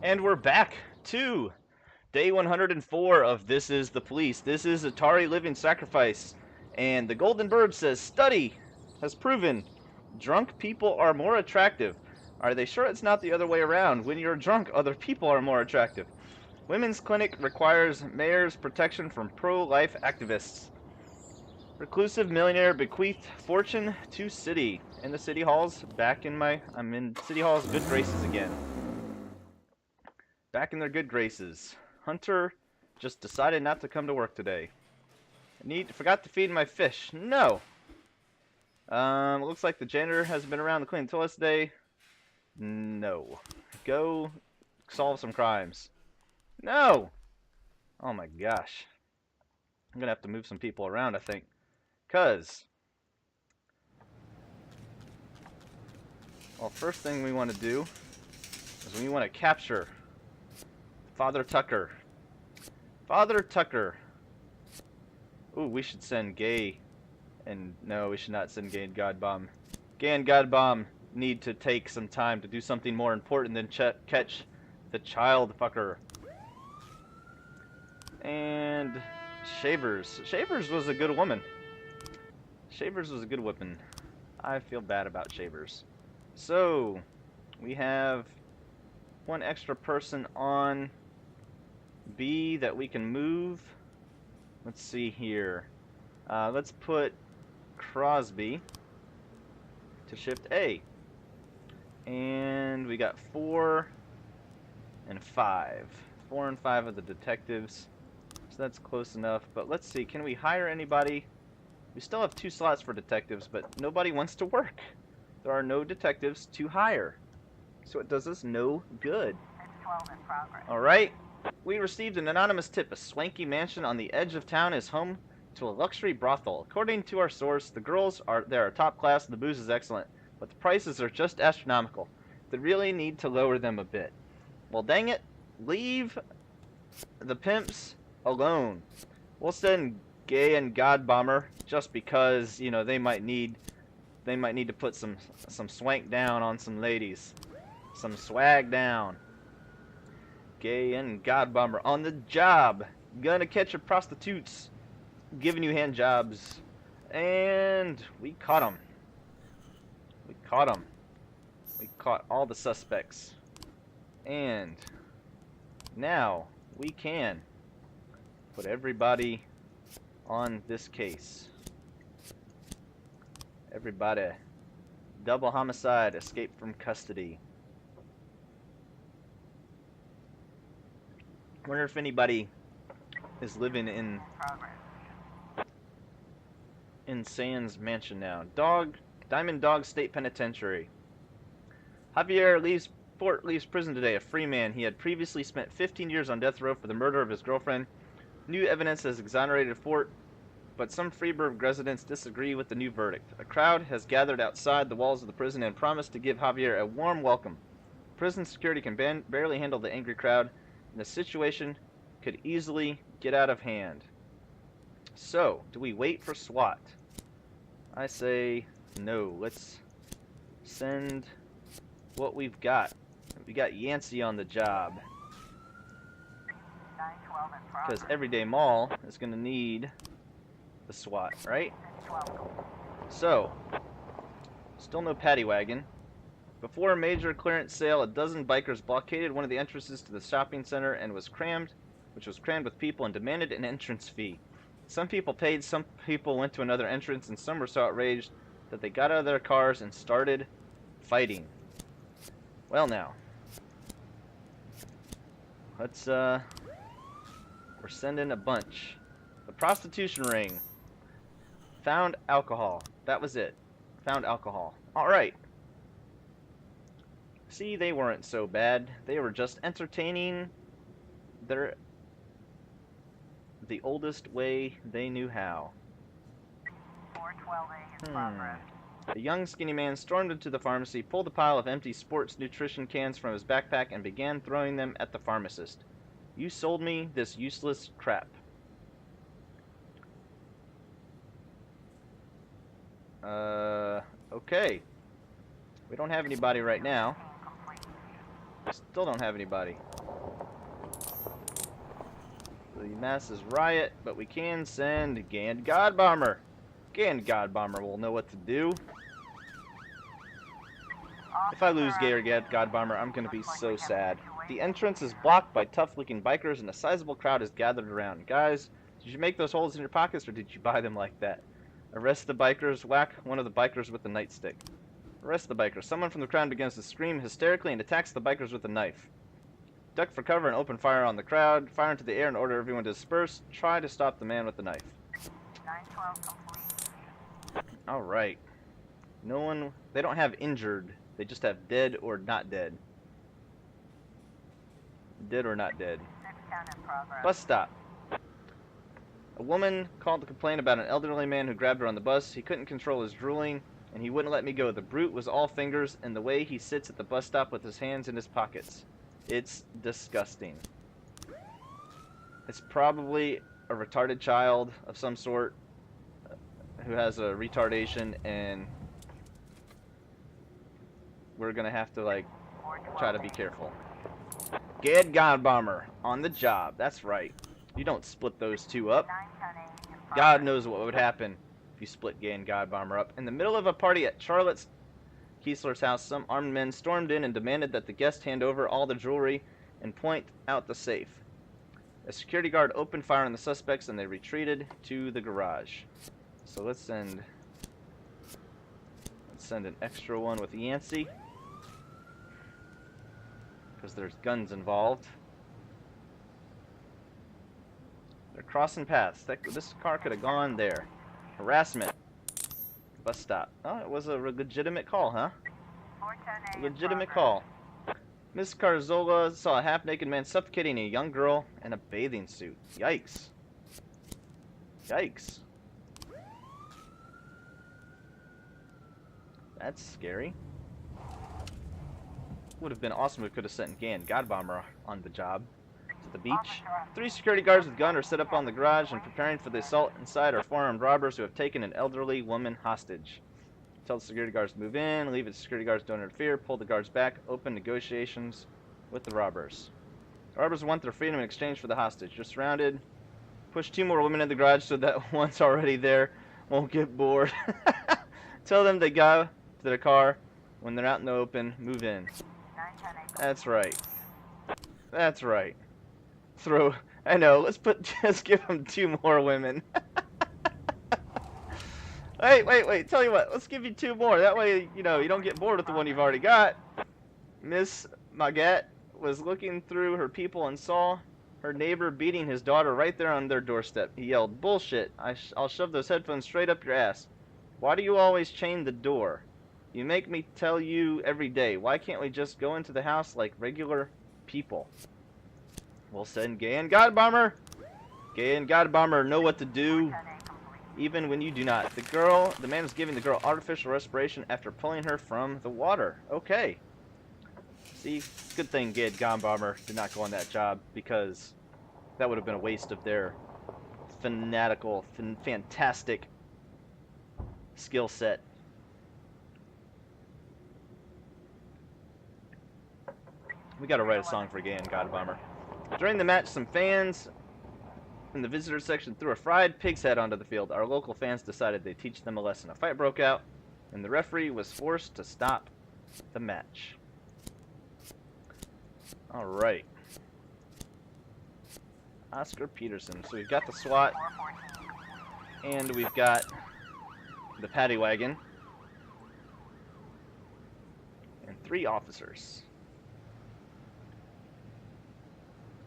And we're back to day 104 of This Is the Police. This is Etari Living Sacrifice. And the Golden Bird says, study has proven drunk people are more attractive. Are they sure it's not the other way around? When you're drunk, other people are more attractive. Women's clinic requires mayor's protection from pro-life activists. Reclusive millionaire bequeathed fortune to city. In the city halls, I'm in city hall's good graces again. Back in their good graces. Hunter just decided not to come to work today. Forgot to feed my fish. No. Looks like the janitor has been around to clean the toilets today. No. Go solve some crimes. No. Oh my gosh. I'm gonna have to move some people around, I think. Well, first thing we want to do is we want to capture Father Tucker. Father Tucker. Ooh, we should send Gay and... No, we should not send Gay and Godbomb. Gay and Godbomb need to take some time to do something more important than catch the child fucker. And... Shavers. Shavers was a good woman. Shavers was a good weapon. I feel bad about Shavers. So, we have one extra person on B that we can move. Let's see here. Let's put Crosby to shift A. And we got 4 and 5. 4 and 5 of the detectives. So that's close enough. But let's see, can we hire anybody? We still have 2 slots for detectives, but nobody wants to work. There are no detectives to hire. So it does us no good. Alright. We received an anonymous tip. A swanky mansion on the edge of town is home to a luxury brothel. According to our source, the girls are top class and the booze is excellent, but the prices are just astronomical. They really need to lower them a bit. Well, dang it. Leave the pimps alone. We'll send Gay and Godbomber just because, you know, they might need to put some swank down on some ladies. Some swag down. Gay and Godbomber on the job. Gonna catch your prostitutes. Giving you hand jobs. And we caught them. We caught them. We caught all the suspects. And now we can put everybody on this case. Everybody. Double homicide, escape from custody. Wonder if anybody is living in Sands Mansion now. Diamond Dog State Penitentiary. Javier leaves prison today a free man. He had previously spent 15 years on death row for the murder of his girlfriend. New evidence has exonerated Fort, but some Freeburg residents disagree with the new verdict. A crowd has gathered outside the walls of the prison and promised to give Javier a warm welcome. Prison security can barely handle the angry crowd, and the situation could easily get out of hand. So, do we wait for SWAT? I say no. Let's send what we've got. We got Yancey on the job. Because Everyday Mall is going to need the SWAT, right? So, still no paddy wagon. Before a major clearance sale, a dozen bikers blockaded one of the entrances to the shopping center and which was crammed with people and demanded an entrance fee. Some people paid, some people went to another entrance, and some were so outraged that they got out of their cars and started fighting. Well now, let's we're sending a bunch. The prostitution ring. Found alcohol. That was it. Found alcohol. Alright. See, they weren't so bad. They were just entertaining the oldest way they knew how. 412A in progress. A young skinny man stormed into the pharmacy, pulled a pile of empty sports nutrition cans from his backpack, and began throwing them at the pharmacist. You sold me this useless crap. Okay. We don't have anybody right now. Still don't have anybody. The masses riot, but we can send Gand God Bomber. Gand God Bomber will know what to do. If I lose Gand God Bomber, I'm going to be so sad. The entrance is blocked by tough-looking bikers, and a sizable crowd is gathered around. Guys, did you make those holes in your pockets, or did you buy them like that? Arrest the bikers. Whack one of the bikers with the nightstick. Arrest the bikers. Someone from the crowd begins to scream hysterically and attacks the bikers with a knife. Duck for cover and open fire on the crowd. Fire into the air and order everyone to disperse. Try to stop the man with the knife. 912 complete. Alright. No one... They don't have injured. They just have dead or not dead. Dead or not dead. 610 in progress. Bus stop. A woman called to complain about an elderly man who grabbed her on the bus. He couldn't control his drooling, and he wouldn't let me go. The brute was all fingers, and the way he sits at the bus stop with his hands in his pockets. It's disgusting. It's probably a retarded child of some sort who has a retardation, and we're gonna have to, like, try to be careful. Gad God Bomber on the job. That's right. You don't split those two up. God knows what would happen if you split Gad God Bomber up. In the middle of a party at Charlotte's Kiesler's house, some armed men stormed in and demanded that the guest hand over all the jewelry and point out the safe. A security guard opened fire on the suspects and they retreated to the garage. So let's send an extra one with Yancey, because there's guns involved. They're crossing paths. This car could have gone there. Harassment. Bus stop. Oh, it was a legitimate call, huh? A legitimate call. Miss Carzola saw a half-naked man suffocating a young girl in a bathing suit. Yikes. Yikes. That's scary. Would have been awesome if we could have sent Gand God Bomber on the job. To the beach. 3 security guards with guns are set up on the garage and preparing for the assault. Inside are 4 armed robbers who have taken an elderly woman hostage. Tell the security guards to move in, leave it to security guards don't interfere, pull the guards back, open negotiations with the robbers. The robbers want their freedom in exchange for the hostage. You're surrounded. Push 2 more women in the garage so that one's already there won't get bored. Tell them to go to their car. When they're out in the open, move in. That's right. That's right. I know, let's give them 2 more women. Wait, tell you what, let's give you 2 more. That way, you know, you don't get bored with the one you've already got. Miss Maguette was looking through her people and saw her neighbor beating his daughter right there on their doorstep. He yelled, "Bullshit, I'll shove those headphones straight up your ass. Why do you always chain the door? You make me tell you every day. Why can't we just go into the house like regular people?" We'll send Gay and God Bomber. Gay and God Bomber know what to do, even when you do not. The man is giving the girl artificial respiration after pulling her from the water. Okay. See, good thing Gay and God Bomber did not go on that job, because that would have been a waste of their fanatical, fantastic skill set. We gotta write a song for Gay and God Bomber. During the match, some fans in the visitor section threw a fried pig's head onto the field. Our local fans decided they'd teach them a lesson. A fight broke out, and the referee was forced to stop the match. Alright. Oscar Peterson. So we've got the SWAT, and we've got the paddy wagon, and 3 officers.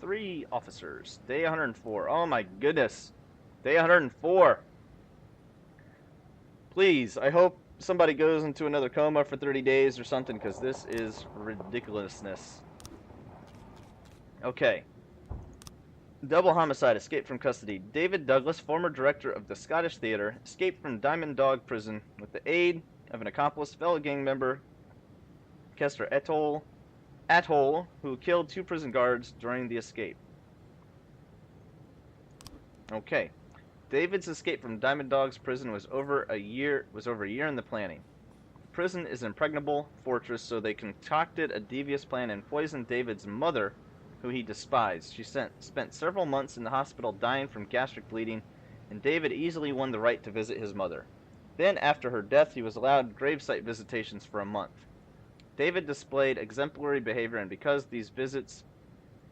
3 officers. Day 104. Oh my goodness. Day 104. Please, I hope somebody goes into another coma for 30 days or something, because this is ridiculousness. Okay. Double homicide. Escaped from custody. David Douglas, former director of the Scottish Theatre, escaped from Diamond Dog Prison with the aid of an accomplice, fellow gang member Kester Atoll, who killed 2 prison guards during the escape. Okay. David's escape from Diamond Dog's prison was over a year in the planning. prison is an impregnable fortress, so they concocted a devious plan and poisoned David's mother, who he despised. She spent several months in the hospital dying from gastric bleeding, and David easily won the right to visit his mother. Then, after her death, he was allowed gravesite visitations for a month. David displayed exemplary behavior, and because these visits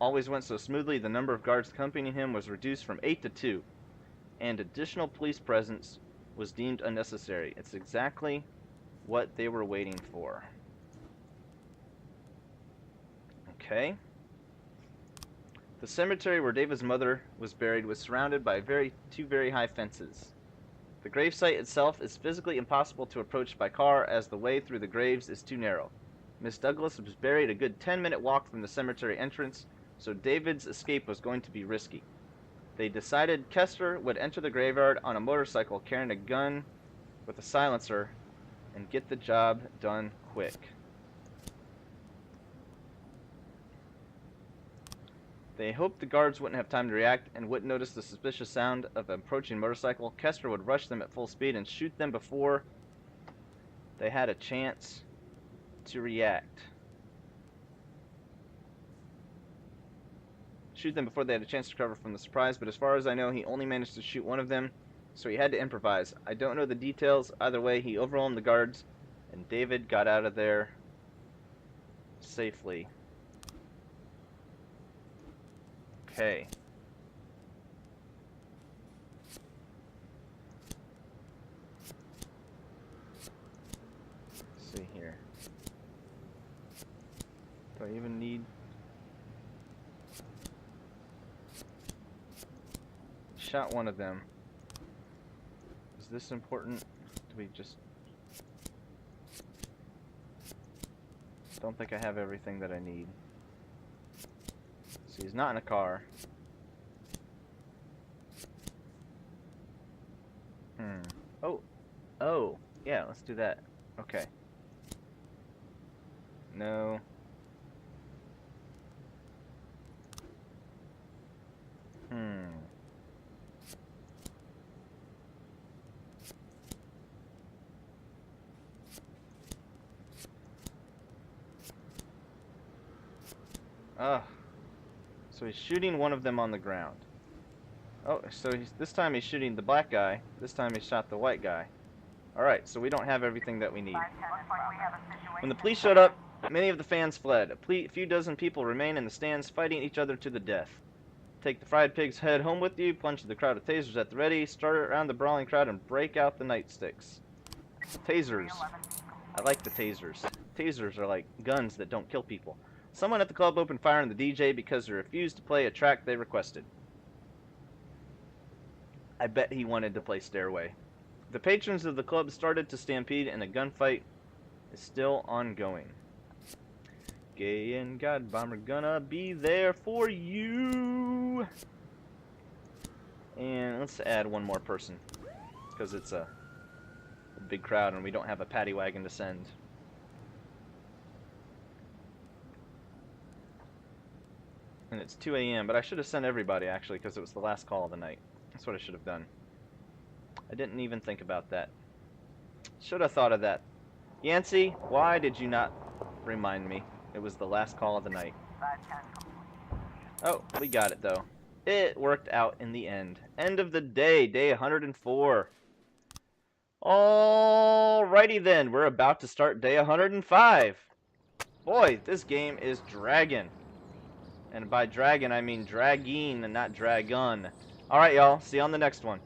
always went so smoothly, the number of guards accompanying him was reduced from 8 to 2, and additional police presence was deemed unnecessary. It's exactly what they were waiting for. Okay. The cemetery where David's mother was buried was surrounded by two very high fences. The gravesite itself is physically impossible to approach by car, as the way through the graves is too narrow. Miss Douglas was buried a good 10-minute walk from the cemetery entrance, so David's escape was going to be risky. They decided Kester would enter the graveyard on a motorcycle carrying a gun with a silencer and get the job done quick. They hoped the guards wouldn't have time to react and wouldn't notice the suspicious sound of an approaching motorcycle. Kester would rush them at full speed and shoot them before they had a chance to react. Shoot them before they had a chance to recover from the surprise, but as far as I know, he only managed to shoot one of them, so he had to improvise. I don't know the details. Either way, he overwhelmed the guards, and David got out of there safely. Okay. Let's see here. Do I even need... Shot one of them. Is this important? Do we just... Don't think I have everything that I need. So he's not in a car. Oh, yeah, let's do that. Okay. No. So he's shooting one of them on the ground. Oh, so this time he's shooting the black guy. This time he shot the white guy. Alright, so we don't have everything that we need. When the police showed up, many of the fans fled. A few dozen people remain in the stands fighting each other to the death. Take the fried pig's head home with you, plunge the crowd of tasers at the ready, start around the brawling crowd, and break out the nightsticks. Tasers. I like the tasers. Tasers are like guns that don't kill people. Someone at the club opened fire on the DJ because he refused to play a track they requested. I bet he wanted to play Stairway. The patrons of the club started to stampede, and the gunfight is still ongoing. Gay and God Bomber gonna be there for you. And let's add one more person, because it's a big crowd and we don't have a paddy wagon to send. And it's 2 a.m., but I should have sent everybody, actually, because it was the last call of the night. That's what I should have done. I didn't even think about that. Should have thought of that. Yancey, why did you not remind me? It was the last call of the night. Oh, we got it, though. It worked out in the end. End of the day, day 104. Alrighty then, we're about to start day 105. Boy, this game is dragging. And by dragon, I mean dragging and not dragon. Alright, y'all. See you on the next one.